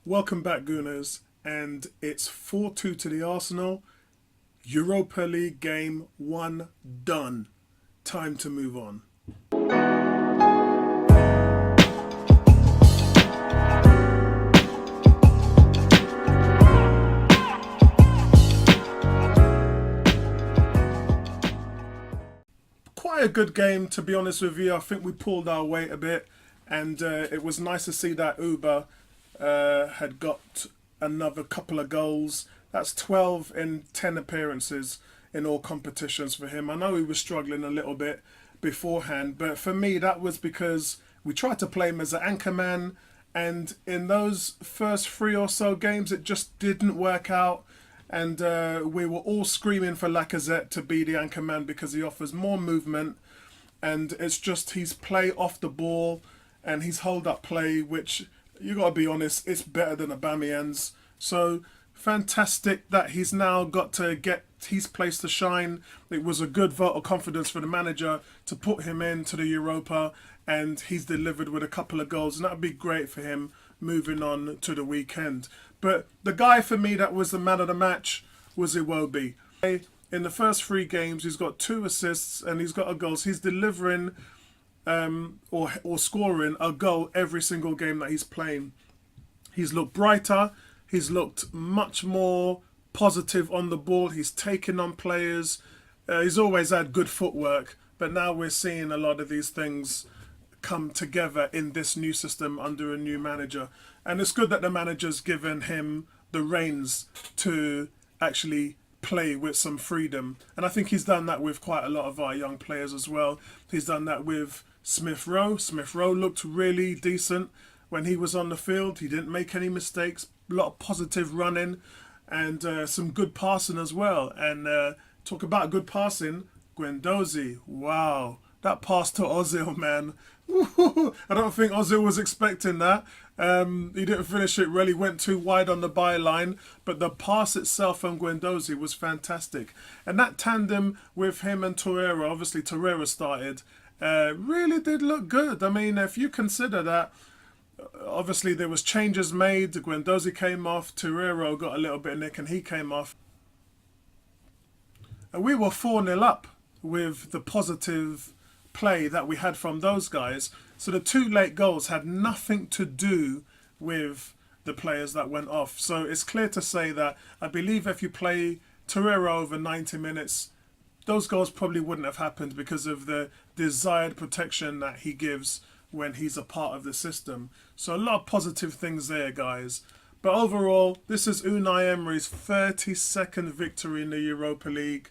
Welcome back, Gooners, and it's 4-2 to the Arsenal. Europa League game 1 done. Time to move on. Quite a good game, to be honest with you. I think we pulled our weight a bit, and it was nice to see that Uber had got another couple of goals. That's 12 in 10 appearances in all competitions for him. I know he was struggling a little bit beforehand, but for me that was because we tried to play him as an anchor man, and in those first 3 or so games it just didn't work out, and we were all screaming for Lacazette to be the anchor man because he offers more movement, and it's just his play off the ball and his hold up play, which you got to be honest, it's better than Aubameyang's. So fantastic that he's now got to get his place to shine. It was a good vote of confidence for the manager to put him into the Europa, and he's delivered with a couple of goals, and that would be great for him moving on to the weekend. But the guy for me that was the man of the match was Iwobi. In the first 3 games, he's got 2 assists and he's got a goal. So he's delivering or scoring a goal every single game that he's playing. He's looked brighter. He's looked much more positive on the ball. He's taken on players. He's always had good footwork, but now we're seeing a lot of these things come together in this new system under a new manager. And it's good that the manager's given him the reins to actually play with some freedom. And I think he's done that with quite a lot of our young players as well. He's done that with Smith Rowe. Smith Rowe looked really decent when he was on the field. He didn't make any mistakes. A lot of positive running and some good passing as well. And talk about good passing, Guendouzi. Wow, that pass to Ozil, man. I don't think Ozil was expecting that. He didn't finish it really, went too wide on the byline, but the pass itself from Guendouzi was fantastic. And that tandem with him and Torreira, obviously Torreira started, really did look good. I mean, if you consider that, obviously there was changes made. Guendouzi came off, Torreira got a little bit of nick and he came off. And we were 4-0 up with the positive play that we had from those guys. So the 2 late goals had nothing to do with the players that went off. So it's clear to say that I believe if you play Torreira over 90 minutes, those goals probably wouldn't have happened because of the desired protection that he gives when he's a part of the system. So a lot of positive things there, guys. But overall, this is Unai Emery's 32nd victory in the Europa League,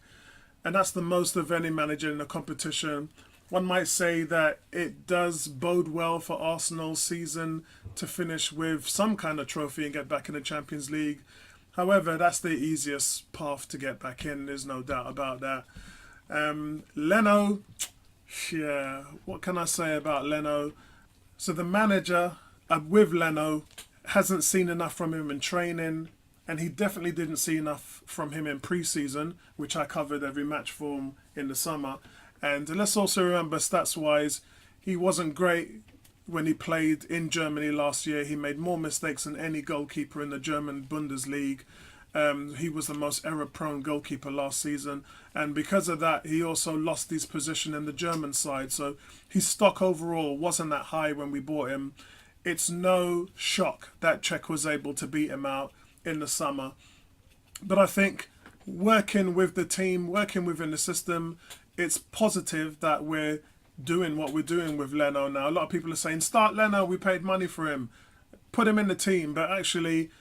and that's the most of any manager in the competition. One might say that it does bode well for Arsenal's season to finish with some kind of trophy and get back in the Champions League. However, that's the easiest path to get back in, there's no doubt about that. Leno, yeah, what can I say about Leno? So the manager with Leno hasn't seen enough from him in training, and he definitely didn't see enough from him in pre-season, which I covered every match for him in the summer. And let's also remember, stats-wise, he wasn't great when he played in Germany last year. He made more mistakes than any goalkeeper in the German Bundesliga. He was the most error-prone goalkeeper last season. And because of that, he also lost his position in the German side. So his stock overall wasn't that high when we bought him. It's no shock that Czech was able to beat him out in the summer. But I think working with the team, working within the system, it's positive that we're doing what we're doing with Leno now. A lot of people are saying, start Leno, we paid money for him, put him in the team. But actually,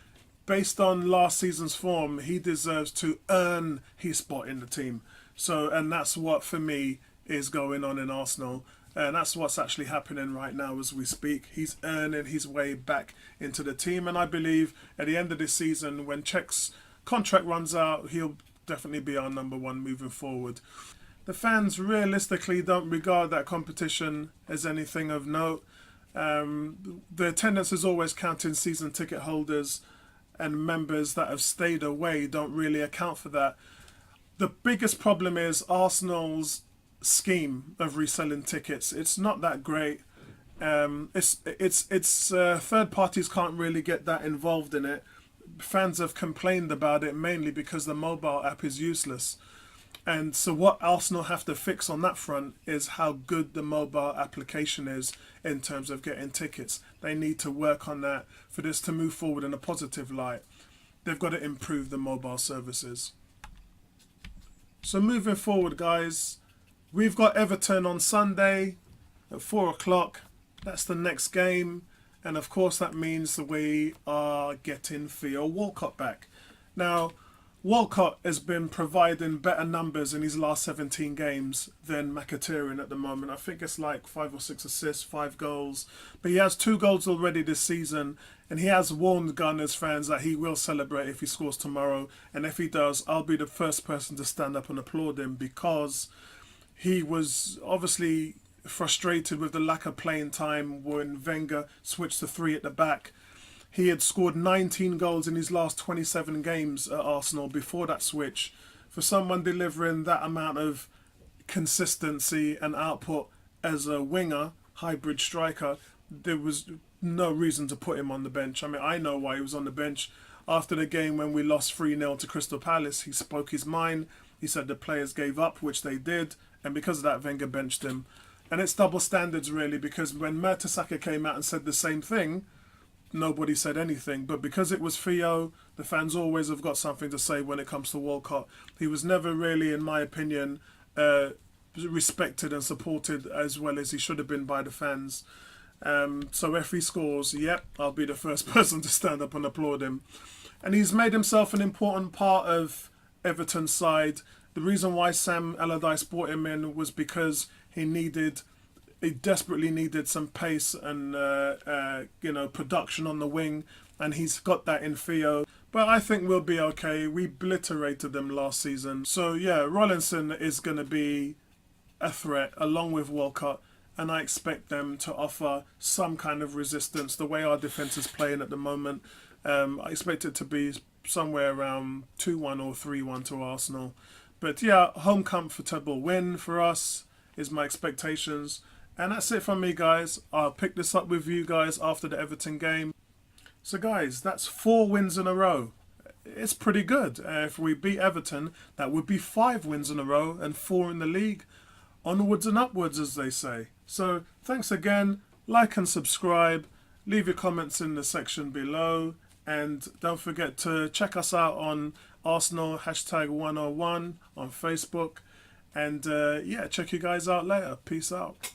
based on last season's form, he deserves to earn his spot in the team. So, and that's what, for me, is going on in Arsenal. And that's what's actually happening right now as we speak. He's earning his way back into the team. And I believe at the end of this season, when Czech's contract runs out, he'll definitely be our #1 moving forward. The fans realistically don't regard that competition as anything of note. The attendance is always counting season ticket holders, and members that have stayed away don't really account for that. The biggest problem is Arsenal's scheme of reselling tickets. It's not that great. It's third parties can't really get that involved in it. Fans have complained about it mainly because the mobile app is useless. And so what Arsenal have to fix on that front is how good the mobile application is in terms of getting tickets. They need to work on that for this to move forward in a positive light. They've got to improve the mobile services. So moving forward, guys, we've got Everton on Sunday at 4 o'clock. That's the next game. And of course, that means that we are getting Theo Walcott back. Now, Walcott has been providing better numbers in his last 17 games than Mkhitaryan at the moment. I think it's like 5 or 6 assists, 5 goals. But he has 2 goals already this season. And he has warned Gunners fans that he will celebrate if he scores tomorrow. And if he does, I'll be the first person to stand up and applaud him, because he was obviously frustrated with the lack of playing time when Wenger switched to 3 at the back. He had scored 19 goals in his last 27 games at Arsenal before that switch. For someone delivering that amount of consistency and output as a winger, hybrid striker, there was no reason to put him on the bench. I mean, I know why he was on the bench. After the game when we lost 3-0 to Crystal Palace, he spoke his mind. He said the players gave up, which they did. And because of that, Wenger benched him. And it's double standards, really, because when Mertesacker came out and said the same thing, nobody said anything. But because it was Theo, the fans always have got something to say when it comes to Walcott. He was never really, in my opinion, respected and supported as well as he should have been by the fans. So if he scores, yep, I'll be the first person to stand up and applaud him. And he's made himself an important part of Everton's side. The reason why Sam Allardyce brought him in was because he desperately needed some pace and production on the wing, and he's got that in Theo. But I think we'll be okay. We obliterated them last season. So yeah, Rollinson is going to be a threat along with Walcott, and I expect them to offer some kind of resistance. The way our defence is playing at the moment, I expect it to be somewhere around 2-1 or 3-1 to Arsenal. But yeah, home comfortable win for us is my expectations. And that's it from me, guys. I'll pick this up with you guys after the Everton game. So guys, that's 4 wins in a row. It's pretty good. If we beat Everton, that would be 5 wins in a row and 4 in the league. Onwards and upwards, as they say. So thanks again. Like and subscribe. Leave your comments in the section below. And don't forget to check us out on Arsenal #101 on Facebook. And yeah, check you guys out later. Peace out.